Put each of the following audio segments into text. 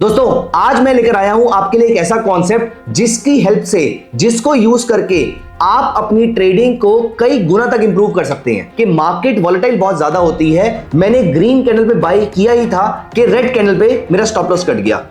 दोस्तों आज मैं लेकर आया हूं आपके लिए एक ऐसा कॉन्सेप्ट जिसकी हेल्प से जिसको यूज करके आप अपनी ट्रेडिंग को कई गुना तक इंप्रूव कर सकते हैं। कि मार्केट वॉलेटाइल बहुत ज्यादा होती है, मैंने ग्रीन कैंडल पे बाय किया ही था कि रेड कैंडल पे मेरा स्टॉप लॉस कट गया।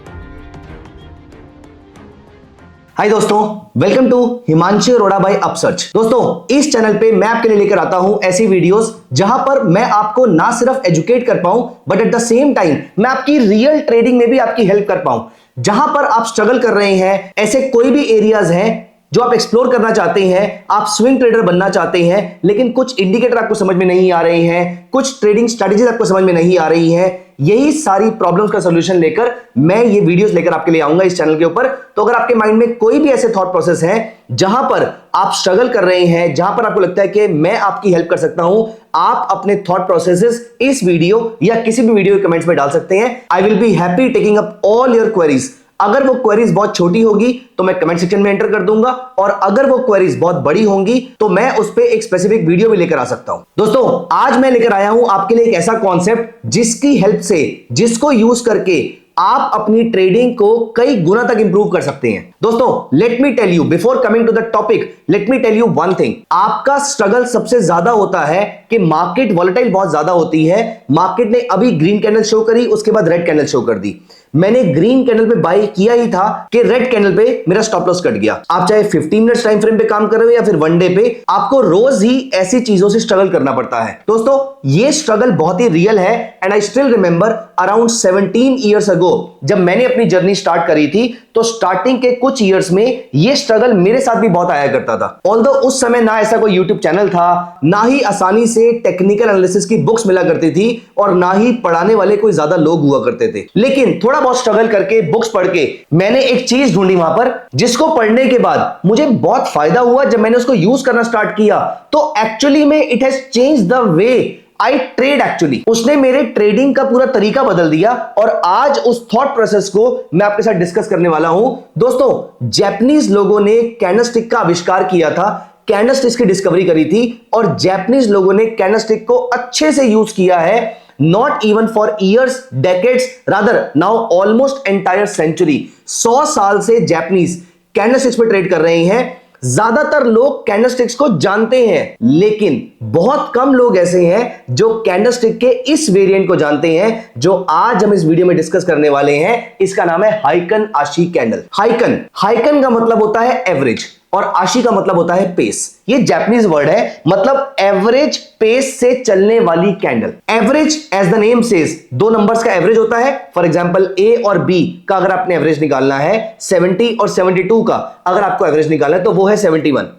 हाय दोस्तों, welcome to Himanshu Arora by upsearch. दोस्तों इस चैनल पे मैं आपके लिए लेकर आता हूं ऐसी वीडियोस जहां पर मैं आपको ना सिर्फ एजुकेट कर पाऊं but at the same time मैं आपकी रियल ट्रेडिंग में भी आपकी हेल्प कर पाऊं। जहां पर आप स्ट्रगल कर रहे हैं, ऐसे कोई भी एरियाज हैं जो आप एक्सप्लोर करना चाहते हैं, आप स्विंग ट्रेडर बनना चाहते हैं लेकिन कुछ इंडिकेटर आपको समझ में नहीं आ रहे हैं, कुछ ट्रेडिंग स्ट्रेटजीज आपको समझ में नहीं आ रही है, यही सारी प्रॉब्लम्स का सॉल्यूशन लेकर मैं ये वीडियोस लेकर आपके लिए आऊंगा इस चैनल के ऊपर। तो अगर आपके माइंड में कोई भी ऐसे थॉट प्रोसेस है जहां पर आप स्ट्रगल कर रहे हैं, जहां पर आपको लगता है कि मैं आपकी हेल्प कर सकता हूं, आप अपने थॉट प्रोसेसेस इस वीडियो या किसी भी वीडियो के कमेंट्स में डाल सकते हैं। I will be happy taking up all your queries. अगर वो क्वेरीज बहुत छोटी होगी तो मैं कमेंट सेक्शन में एंटर कर दूंगा, और अगर वो क्वेरीज बहुत बड़ी होंगी तो मैं उस पर एक स्पेसिफिक वीडियो भी लेकर आ सकता हूं। दोस्तों आज मैं लेकर आया हूं आपके लिए एक ऐसा कॉन्सेप्ट जिसकी हेल्प से जिसको यूज करके आप अपनी ट्रेडिंग को कई गुना तक इंप्रूव कर सकते हैं। दोस्तों let me tell you, before coming to the topic, let me tell you one thing. आपका स्ट्रगल सबसे ज्यादा होता है कि मार्केट वॉलेटाइल बहुत ज्यादा होती है। मार्केट ने अभी ग्रीन कैंडल शो करी, उसके बाद रेड कैंडल शो कर दी। मैंने ग्रीन कैंडल पे बाय किया ही था कि रेड कैंडल पे मेरा स्टॉप लॉस कट गया। आप चाहे 15 मिनट्स टाइम फ्रेम पे काम कर रहे हो या फिर वन डे पे, आपको रोज ही ऐसी चीजों से स्ट्रगल करना पड़ता है। दोस्तों ये स्ट्रगल बहुत ही रियल है and I still remember around 17 years ago जब मैंने अपनी जर्नी स्टार्ट करी थी, तो स्टार्टिंग के कुछ इयर्स में ये स्ट्रगल मेरे साथ भी बहुत आया करता था। ऑल्दो उस समय ना ऐसा कोई यूट्यूब चैनल था, ना ही आसानी से टेक्निकल एनालिसिस की बुक्स मिला करती थी, और ना ही पढ़ाने वाले कोई ज्यादा लोग हुआ करते थे। लेकिन थोड़ा बहुत स्ट्रगल करके बुक्स पढ़ के मैंने एक चीज ढूंढी वहां पर, जिसको पढ़ने के बाद मुझे बहुत फायदा हुआ। जब मैंने उसको यूज करना स्टार्ट किया तो एक्चुअली में it has change the way I trade. Actually उसने मेरे ट्रेडिंग का पूरा तरीका बदल दिया, और आज उस थॉट प्रोसेस को मैं आपके साथ डिस्कस करने वाला हूं। दोस्तों जापानीज लोगों ने कैंडलस्टिक का आविष्कार किया था, कैंडलस्टिक्स की डिस्कवरी करी थी, और जापानीज लोगों ने कैंडलस्टिक को अच्छे से यूज किया है। Not even for years, decades, rather now almost entire century। 100 साल से जापानीज कैंडलस्टिक्स पे ट्रेड कर रहे हैं। ज्यादातर लोग कैंडलस्टिक्स को जानते हैं, लेकिन बहुत कम लोग ऐसे हैं जो कैंडलस्टिक के इस वेरिएंट को जानते हैं जो आज हम इस वीडियो में डिस्कस करने वाले हैं। इसका नाम है हाइकन आशी कैंडल। हाइकन का मतलब होता है एवरेज और आशी का मतलब होता है पेस। ये जापानीज वर्ड है, मतलब एवरेज पेस से चलने वाली candle. Average age the name says, दो नंबर्स का एवरेज होता है। फॉर एग्जांपल ए और बी का अगर आपने एवरेज निकालना है 70 और 72 का अगर आपको एवरेज निकालना है तो वो है 71।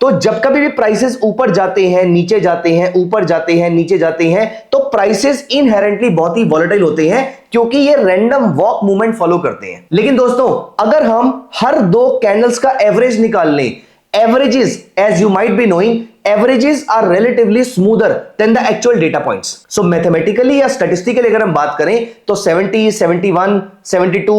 तो जब कभी भी प्राइसेस ऊपर जाते हैं, नीचे जाते हैं, ऊपर जाते हैं, नीचे जाते हैं, तो प्राइसेस इनहेरेंटली बहुत ही वॉलेटाइल होते हैं क्योंकि ये रैंडम वॉक मूवमेंट फॉलो करते हैं। लेकिन दोस्तों अगर हम हर दो कैंडल्स का एवरेज निकाल लें, averages as you might be knowing, averages are relatively smoother than the actual data points। so mathematically या statistically अगर हम बात करें तो 70, 71, 72,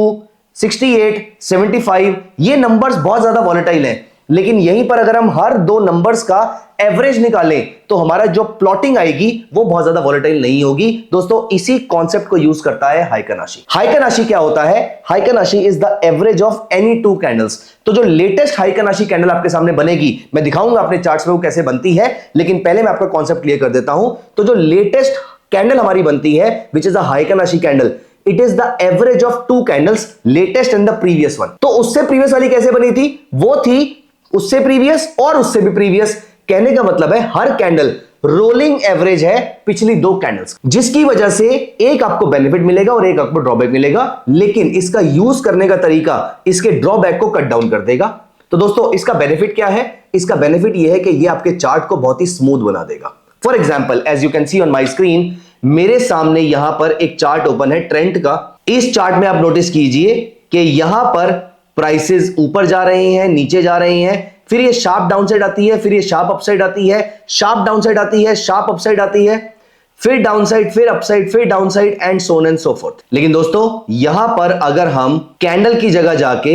68, 75 ये नंबर्स बहुत ज्यादा वॉलेटाइल हैं। लेकिन यहीं पर अगर हम हर दो नंबर्स का एवरेज निकालें तो हमारा जो प्लॉटिंग आएगी वो बहुत ज्यादा वॉलेटाइल नहीं होगी। दोस्तों इसी कॉन्सेप्ट को यूज करता है हाइकन आशी। हाइकन आशी क्या होता है? हाइकन आशी is the average of any two candles. तो जो लेटेस्ट हाइकन आशी कैंडल आपके सामने बनेगी, मैं दिखाऊंगा अपने चार्ट्स में वो कैसे बनती है, लेकिन पहले मैं आपका कॉन्सेप्ट क्लियर कर देता हूं। तो जो लेटेस्ट कैंडल हमारी बनती है which is the Heikin Ashi candle, it is the average of two candles, latest and the previous one. तो उससे प्रीवियस वाली कैसे बनी थी? वो थी उससे प्रीवियस और उससे भी प्रीवियस। कहने का मतलब है हर कैंडल रोलिंग एवरेज है पिछली दो कैंडल्स, जिसकी वजह से एक आपको बेनिफिट मिलेगा और एक आपको ड्रॉबैक मिलेगा। लेकिन इसका यूज करने का तरीका इसके ड्रॉबैक को कट डाउन कर देगा। तो दोस्तों इसका बेनिफिट क्या है? इसका बेनिफिट यह है कि यह आपके चार्ट को बहुत ही स्मूथ बना देगा। For example as you can see on my screen, मेरे सामने यहां पर एक चार्ट ओपन है ट्रेंड का। इस चार्ट में आप नोटिस कीजिए कि यहां पर प्राइसेस ऊपर जा रहे हैं, नीचे जा रहे हैं, फिर ये शार्प डाउनसाइड आती है, फिर ये शार्प अपसाइड आती है, शार्प डाउनसाइड आती है, शार्प अपसाइड आती है, फिर डाउनसाइड, फिर अपसाइड, फिर downside and so on and so fourth. लेकिन दोस्तों यहां पर अगर हम कैंडल की जगह जाके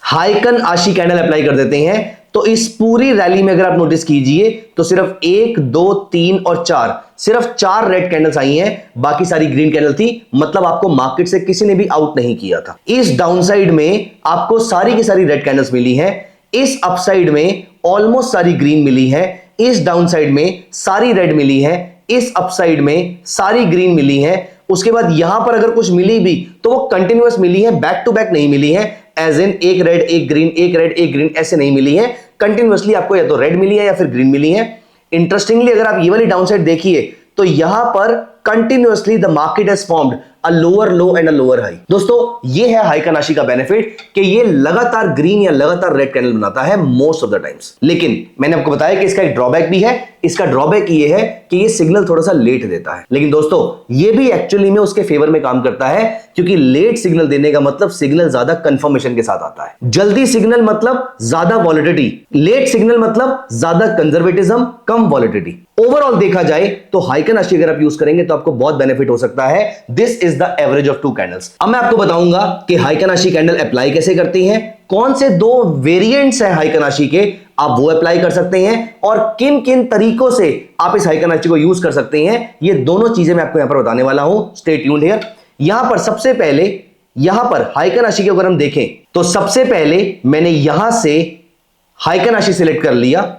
हाइकन आशी कैंडल अप्लाई कर देते हैं तो इस पूरी रैली में अगर आप नोटिस कीजिए तो सिर्फ 1, 2, 3 और 4, सिर्फ 4 रेड कैंडल्स आई हैं, बाकी सारी ग्रीन कैंडल थी। मतलब आपको मार्केट से किसी ने भी आउट नहीं किया था। इस डाउनसाइड में आपको सारी की सारी रेड कैंडल्स मिली हैं, इस अपसाइड में ऑलमोस्ट सारी ग्रीन मिली है, इस डाउनसाइड में सारी रेड मिली है, इस अपसाइड में सारी ग्रीन मिली है। उसके बाद यहां पर अगर कुछ मिली भी तो वो कंटिन्यूअस मिली है, बैक टू बैक नहीं मिली है, एज इन एक रेड एक ग्रीन एक रेड एक ग्रीन ऐसे नहीं मिली है। कंटिन्यूअसली आपको या तो रेड मिली है या फिर ग्रीन मिली है। इंटरेस्टिंगली अगर आप ये वाली डाउनसाइड देखिए तो यहां पर continuously the market has formed a lower low and a lower high. दोस्तों ये है हाइकानाशी का बेनिफिट कि ये लगातार ग्रीन या लगातार रेड कैंडल बनाता है मोस्ट ऑफ द टाइम्स। लेकिन मैंने आपको बताया कि इसका एक ड्रॉबैक भी है। इसका ड्रॉबैक ये है कि ये सिग्नल थोड़ा सा लेट देता है, लेकिन दोस्तों ये भी एक्चुअली में उसके फेवर में काम करता है, क्योंकि लेट सिग्नल देने का मतलब सिग्नल ज्यादा कंफर्मेशन के साथ आता है। जल्दी सिग्नल मतलब ज्यादा वॉलिडिटी, लेट सिग्नल मतलब ज्यादा कंजर्वेटिज्म, कम वॉलिडिटी। ओवरऑल देखा जाए तो हाइकानाशी अगर आप यूज करेंगे तो आपको बहुत बेनिफिट हो सकता है। This is the average of 2 candles. अब मैं आपको बताऊंगा कि हाइकानाशी कैंडल अप्लाई कैसे करती हैं, कौन से 2 वेरिएंट्स हैं हाइकानाशी के, आप वो अप्लाई कर सकते हैं, और किन किन तरीकों से आप इस हाइकानाशी को यूज कर सकते हैं। ये दोनों चीजें मैं आपको यहां पर बताने वाला हूं। Stay tuned here. यहां पर सबसे पहले यहां पर हाइकानाशी के अगर हम देखें तो सबसे पहले मैंने यहां से हाइकानाशी सिलेक्ट कर लिया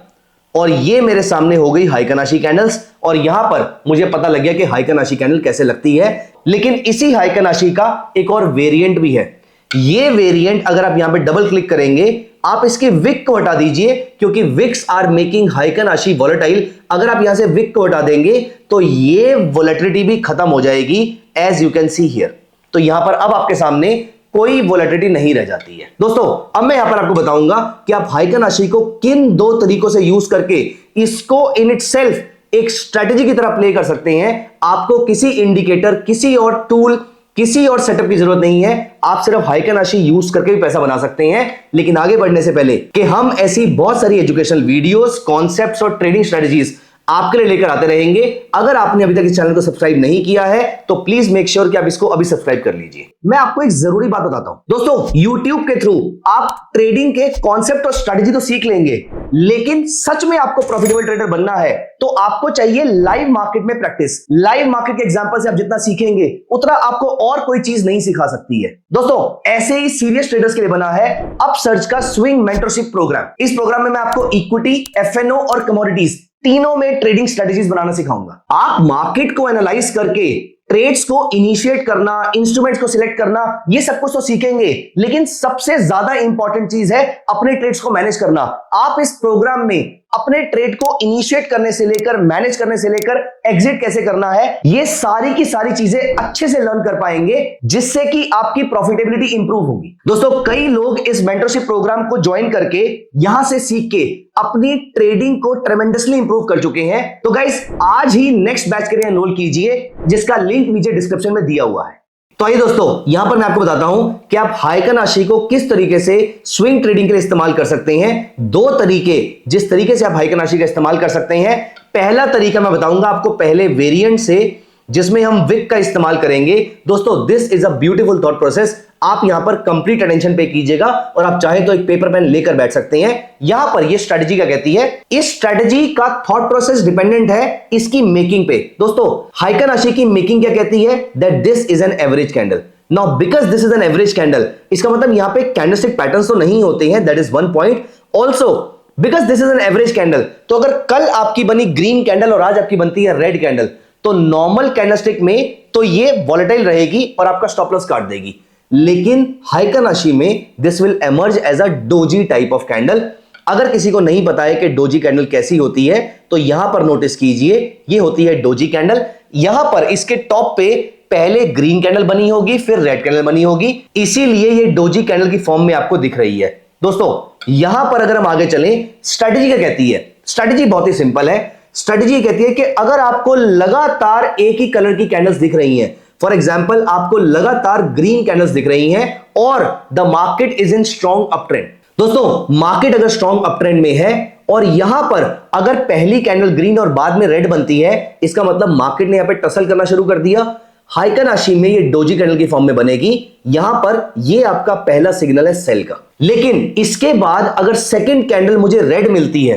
और ये मेरे सामने हो गई हाइकानाशी कैंडल्स, और यहां पर मुझे पता लग गया कि हाइकानाशी कैंडल कैसे लगती है। लेकिन इसी हाइकानाशी का एक और वेरिएंट भी है। ये वेरिएंट अगर आप यहां पे डबल क्लिक करेंगे, आप इसके विक को हटा दीजिए, क्योंकि विक्स आर मेकिंग हाइकानाशी वोलेटाइल। अगर आप यहां से विक को हटा देंगे तो ये वोलेटिलिटी भी खत्म हो जाएगी, as you can see here. तो यहां पर अब आपके सामने कोई वोलेटिलिटी नहीं रह जाती है। दोस्तों अब मैं यहां पर आपको बताऊंगा कि आप हाइकानाशी को किन 2 तरीकों से यूज करके इसको इन इटसेल्फ एक स्ट्रेटेजी की तरह प्ले कर सकते हैं। आपको किसी इंडिकेटर, किसी और टूल, किसी और सेटअप की जरूरत नहीं है। आप सिर्फ हाइकानाशी यूज करके भी पैसा बना सकते हैं। लेकिन आगे बढ़ने से पहले कि हम ऐसी बहुत सारी एजुकेशनल वीडियोस, कॉन्सेप्ट्स और ट्रेडिंग स्ट्रेटजीज आपके लिए लेकर आते रहेंगे। अगर आपने अभी तक इस चैनल को सब्सक्राइब नहीं किया है तो प्लीज मेक श्योर कि आप इसको अभी सब्सक्राइब कर लीजिए। मैं आपको एक जरूरी बात बताता हूं दोस्तों, YouTube के थ्रू आप ट्रेडिंग के कॉन्सेप्ट और स्ट्रेटजी तो सीख लेंगे, लेकिन सच में आपको प्रॉफिटेबल ट्रेडर बनना है तो आपको चाहिए लाइव मार्केट में प्रैक्टिस। लाइव मार्केट के एग्जांपल से आप जितना सीखेंगे उतना आपको और कोई चीज नहीं सिखा सकती है। दोस्तों ऐसे ही सीरियस ट्रेडर्स के लिए बना है अपसर्च का स्विंग मेंटरशिप प्रोग्राम। इस प्रोग्राम में मैं आपको इक्विटी, एफएनओ और कमोडिटीज तीनों में ट्रेडिंग स्ट्रेटजीज बनाना सिखाऊंगा। आप मार्केट को एनालाइज करके ट्रेड्स को इनिशिएट करना, इंस्ट्रूमेंट्स को सिलेक्ट करना, ये सब कुछ तो सीखेंगे, लेकिन सबसे ज्यादा इंपॉर्टेंट चीज है अपने ट्रेड्स को मैनेज करना। आप इस प्रोग्राम में अपने ट्रेड को इनिशिएट करने से लेकर, मैनेज करने से लेकर एग्जिट कैसे करना है, ये सारी की सारी चीजें अच्छे से लर्न कर पाएंगे, जिससे कि आपकी प्रॉफिटेबिलिटी इंप्रूव होगी। दोस्तों कई लोग इस मेंटरशिप प्रोग्राम को ज्वाइन करके यहां से सीख के अपनी ट्रेडिंग को ट्रेमेंडसली इंप्रूव कर चुके हैं। तो गाइस आज ही नेक्स्ट बैच के लिए एनरोल कीजिए, जिसका लिंक नीचे डिस्क्रिप्शन में दिया हुआ है। तो आइए दोस्तों यहां पर मैं आपको बताता हूं कि आप हाइकानाशी को किस तरीके से स्विंग ट्रेडिंग के लिए इस्तेमाल कर सकते हैं। 2 तरीके जिस तरीके से आप हाइकानाशी का इस्तेमाल कर सकते हैं। पहला तरीका मैं बताऊंगा आपको पहले वेरिएंट से, जिसमें हम विक का इस्तेमाल करेंगे। दोस्तों this is a beautiful thought process. आप यहां पर कंप्लीट अटेंशन पे कीजिएगा, और आप चाहे तो एक पेपर पेन लेकर बैठ सकते हैं। यहां पर ये स्ट्रेटजी क्या कहती है, इस स्ट्रेटजी का थॉट प्रोसेस डिपेंडेंट है इसकी मेकिंग पे। दोस्तों हाइकानाशी की मेकिंग क्या कहती है, that this is an average candle. Now because this is an average candle, इसका मतलब यहां पे कैंडलस्टिक पैटर्न्स तो नहीं होते हैं, that is one point. Also because this is an average candle, तो अगर कल आपकी बनी ग्रीन कैंडल और आज आपकी बनती है रेड कैंडल, तो नॉर्मल कैंडलस्टिक में तो ये वॉलेटाइल रहेगी और आपका स्टॉप लॉस काट देगी। लेकिन हाइकानाशी में this will emerge as a doji type of candle. अगर किसी को नहीं पता है कि डोजी कैंडल कैसी होती है, तो यहां पर नोटिस कीजिए, ये होती है डोजी कैंडल। यहां पर इसके टॉप पे पहले ग्रीन कैंडल बनी होगी, फिर रेड कैंडल बनी होगी, इसीलिए ये डोजी कैंडल की फॉर्म में आपको दिख रही है। दोस्तों यहां पर अगर हम आगे चलें, स्ट्रेटजी क्या कहती है, स्ट्रेटजी बहुत ही सिंपल है। स्ट्रेटजी कहती है कि अगर आपको लगातार एक ही कलर की कैंडल्स दिख रही हैं, फॉर एग्जाम्पल आपको लगातार ग्रीन कैंडल्स दिख रही हैं और the market is in strong up trend. दोस्तों मार्केट अगर स्ट्रॉन्ग अप ट्रेंड में है और यहां पर अगर पहली कैंडल ग्रीन और बाद में रेड बनती है, इसका मतलब मार्केट ने यहां पे टसल करना शुरू कर दिया। हाइकन आशी में ये डोजी कैंडल की फॉर्म में बनेगी। यहां पर ये आपका पहला सिग्नल है सेल का, लेकिन इसके बाद अगर सेकंड कैंडल मुझे रेड मिलती है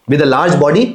with a large body,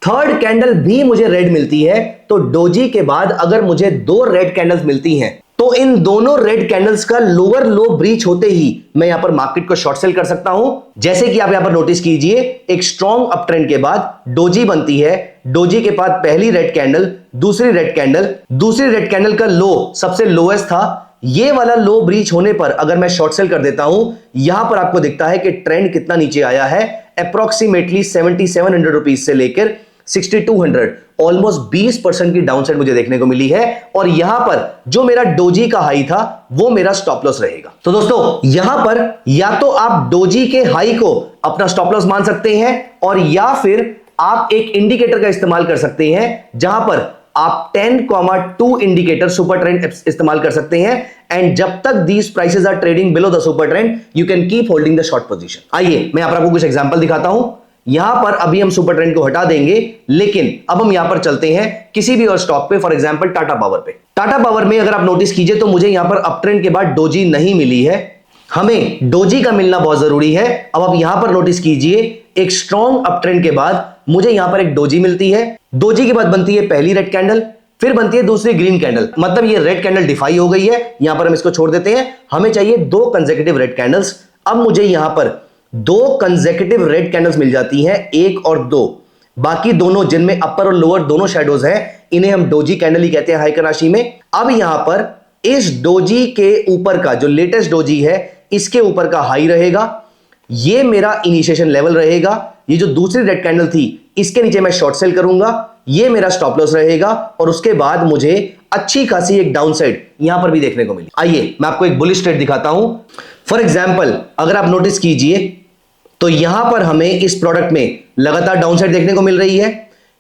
third candle भी मुझे रेड मिलती है, तो डोजी के बाद अगर मुझे दो रेड कैंडल्स मिलती हैं तो इन दोनों रेड कैंडल्स का लोअर लो ब्रीच होते ही मैं यहां पर मार्केट को शॉर्ट सेल कर सकता हूं। जैसे कि आप यहां पर नोटिस कीजिए, एक स्ट्रॉन्ग अप ट्रेंड के बाद डोजी बनती है, डोजी के बाद पहली रेड कैंडल, दूसरी रेड कैंडल का लो सबसे लोएस्ट था। ये वाला लो ब्रीच होने पर अगर मैं शॉर्ट सेल कर देता हूं, यहां पर आपको दिखता है कि ट्रेंड कितना नीचे आया है, अप्रोक्सीमेटली 7700 रुपीज से लेकर 6200, ऑलमोस्ट 20% की डाउनसाइड मुझे देखने को मिली है। और यहां पर जो मेरा डोजी का हाई था वो मेरा स्टॉप लॉस रहेगा। तो दोस्तों यहां पर या तो आप डोजी के हाई को अपना स्टॉप लॉस मान सकते हैं, और या फिर आप एक इंडिकेटर का इस्तेमाल कर सकते हैं जहां पर आप 10,2 इंडिकेटर सुपर ट्रेंड इस्तेमाल कर सकते हैं। एंड जब तक these prices are trading below the super trend, you can keep holding the short position. आइए मैं यहां पर आपको कुछ एग्जांपल दिखाता हूं। यहां पर अभी हम सुपर ट्रेंड को हटा देंगे, लेकिन अब हम यहां पर चलते हैं किसी भी और स्टॉक पे, फॉर एग्जांपल टाटा पावर पे। टाटा पावर में अगर आप नोटिस कीजिए तो मुझे यहां पर अप ट्रेंड के बाद डोजी नहीं मिली है, हमें डोजी का मिलना बहुत जरूरी है। अब आप यहां पर नोटिस कीजिए, एक स्ट्रॉन्ग अप ट्रेंड के बाद मुझे यहां पर एक डोजी मिलती है, डोजी के बाद बनती है पहली रेड कैंडल, फिर बनती है दूसरी ग्रीन कैंडल, मतलब ये रेड कैंडल डिफाई हो गई है। यहां पर हम इसको छोड़ देते हैं, हमें चाहिए दो कंसेक्यूटिव रेड कैंडल्स। अब मुझे यहां पर दो कंसेक्यूटिव रेड कैंडल्स मिल जाती हैं, एक और दो, बाकी दोनों जिनमें अपर और लोअर दोनों शैडोज हैं, इन्हें हम डोजी कैंडल ही कहते हैं हाइकन राशि में। अब यहां पर इस डोजी के ऊपर का जो लेटेस्ट डोजी है, इसके ऊपर का हाई रहेगा, ये मेरा इनिशिएशन लेवल रहेगा। ये जो दूसरी रेड कैंडल थी इसके नीचे मैं शॉर्ट सेल करूंगा, ये मेरा स्टॉप लॉस रहेगा, और उसके बाद मुझे अच्छी खासी एक डाउन साइड यहां पर भी देखने को मिली। आइए मैं आपको एक बुलिश ट्रेड दिखाता हूं। फॉर एग्जांपल अगर आप नोटिस कीजिए तो यहां पर हमें इस प्रोडक्ट में लगातार डाउन साइड देखने को मिल रही है।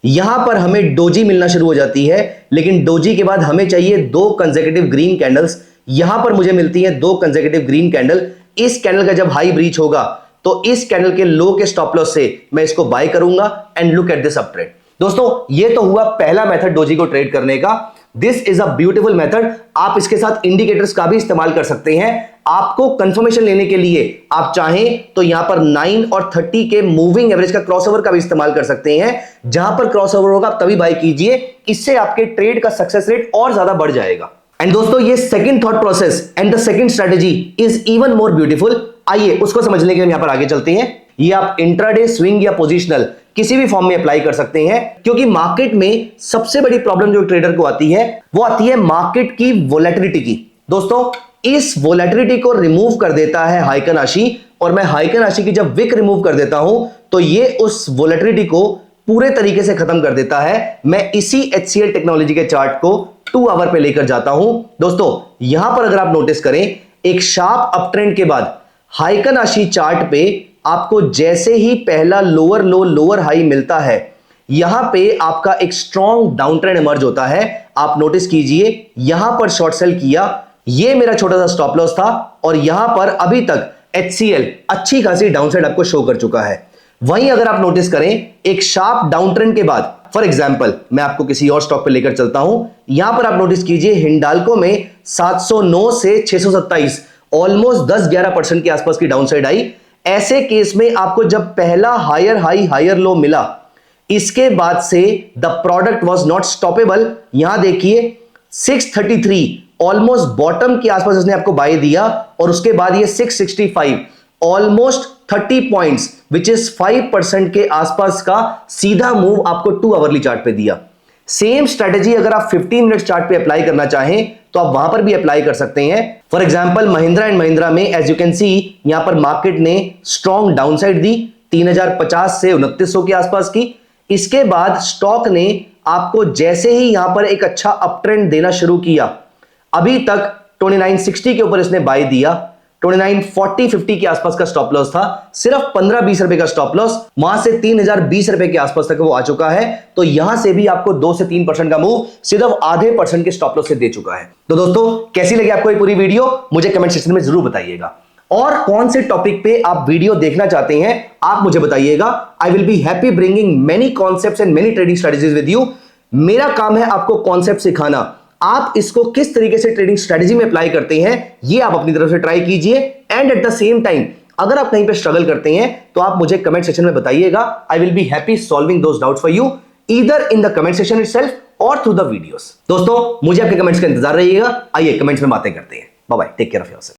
यहां पर हमें डोजी मिलना शुरू हो जाती है, लेकिन डोजी के बाद हमें चाहिए दो कंसेक्यूटिव ग्रीन कैंडल्स। यहां पर मुझे मिलती है दो कंसेक्यूटिव ग्रीन कैंडल। इस कैंडल का जब हाई ब्रीच होगा तो इस कैंडल के लो के स्टॉप लॉस से मैं इसको बाय करूंगा। And look at this up trend. दोस्तों ये तो हुआ पहला मेथड डोजी को ट्रेड करने का। This is a beautiful method. आप इसके साथ इंडिकेटर्स का भी इस्तेमाल कर सकते हैं। आपको कंफर्मेशन लेने के लिए आप चाहें तो यहां पर 9 और 30 के मूविंग एवरेज का क्रॉसओवर का भी इस्तेमाल कर सकते हैं। जहां पर क्रॉसओवर होगा आप तभी बाय कीजिए, इससे आपके ट्रेड का सक्सेस रेट और ज्यादा बढ़ जाएगा। एंड दोस्तों ये second thought process and the second strategy is even more beautiful. आइए उसको समझने के लिए यहां पर आगे चलते हैं। ये आप इंट्राडे, स्विंग या पोजिशनल किसी भी फॉर्म में अप्लाई कर सकते हैं, क्योंकि मार्केट में सबसे बड़ी प्रॉब्लम जो ट्रेडर को आती है वो आती है मार्केट की वोलेटिलिटी की। दोस्तों इस वोलेटिलिटी को रिमूव कर देता है हाइकन आशी, और मैं हाइकन आशी की जब विक रिमूव कर देता हूं तो ये उस वोलेटिलिटी को पूरे तरीके से खत्म कर देता है। मैं इसी HCL टेक्नोलॉजी के चार्ट को 2 आवर पे लेकर जाता हूं। दोस्तों यहां पर अगर आप नोटिस करें, एक शार्प अप ट्रेंड के बाद हाइकन आशी चार्ट पे आपको जैसे ही पहला लोअर लो लोअर हाई मिलता है, यहां पे आपका एक स्ट्रॉन्ग डाउन ट्रेंड इमर्ज होता है। आप नोटिस कीजिए यहां पर शॉर्ट सेल किया, ये मेरा छोटा सा स्टॉप लॉस था, और यहां पर अभी तक HCL अच्छी खासी डाउनसाइड आपको शो कर चुका है। वहीं अगर आप नोटिस करें, एक शार्प डाउन ट्रेंड के बाद, फॉर एग्जांपल मैं आपको किसी और स्टॉक पे लेकर चलता हूं। यहां पर आप नोटिस कीजिए हिंडाल्को में 709 से 627, ऑलमोस्ट 10-11% के आसपास की डाउनसाइड आई। ऐसे केस में आपको जब पहला हायर हाई हायर लो मिला, इसके बाद से the product was not stoppable. यहां देखिए 633 ऑलमोस्ट बॉटम के आसपास इसने आपको बाय दिया, और उसके बाद ये 665 ऑलमोस्ट 30 पॉइंट्स विच इज 5% के आसपास का सीधा मूव आपको 2 आवरली चार्ट पे दिया। सेम स्ट्रेटेजी अगर आप 15 मिनट चार्ट पे अप्लाई करना चाहें तो आप वहां पर भी अप्लाई कर सकते हैं। For example Mahindra and Mahindra में एज यू कैन सी यहां पर मार्केट ने स्ट्रॉन्ग डाउनसाइड दी 3050 से 2900 के आसपास की। इसके बाद स्टॉक ने आपको जैसे ही यहां पर एक अच्छा अप ट्रेंड देना शुरू किया, अभी तक 2960 के ऊपर इसने बाय दिया, 2940-50 के आसपास का स्टॉप लॉस था, सिर्फ 15-20 रुपए का स्टॉप लॉस, वहां से 3020 रुपए के आसपास तक वो आ चुका है। तो यहां से भी आपको 2 से 3% का मूव सिर्फ आधे % के स्टॉप लॉस से दे चुका है। तो दोस्तों कैसी लगी आपको ये पूरी वीडियो, मुझे कमेंट सेक्शन में जरूर बताइएगा। और कौन से टॉपिक पे आप वीडियो देखना चाहते हैं आप मुझे बताइएगा। I will be happy bringing many concepts and many trading strategies with you. मेरा काम है आपको कॉन्सेप्ट सिखाना, आप इसको किस तरीके से ट्रेडिंग स्ट्रेटेजी में अप्लाई करते हैं ये आप अपनी तरफ से ट्राई कीजिए। And at the same time अगर आप कहीं पे स्ट्रगल करते हैं तो आप मुझे कमेंट सेक्शन में बताइएगा। I will be happy solving those doubts for you either in the comment section itself और थ्रू द वीडियोस। दोस्तों मुझे आपके कमेंट्स का इंतजार रहिएगा। आइए कमेंट्स में बातें करते हैं। Bye bye, take care of yourself.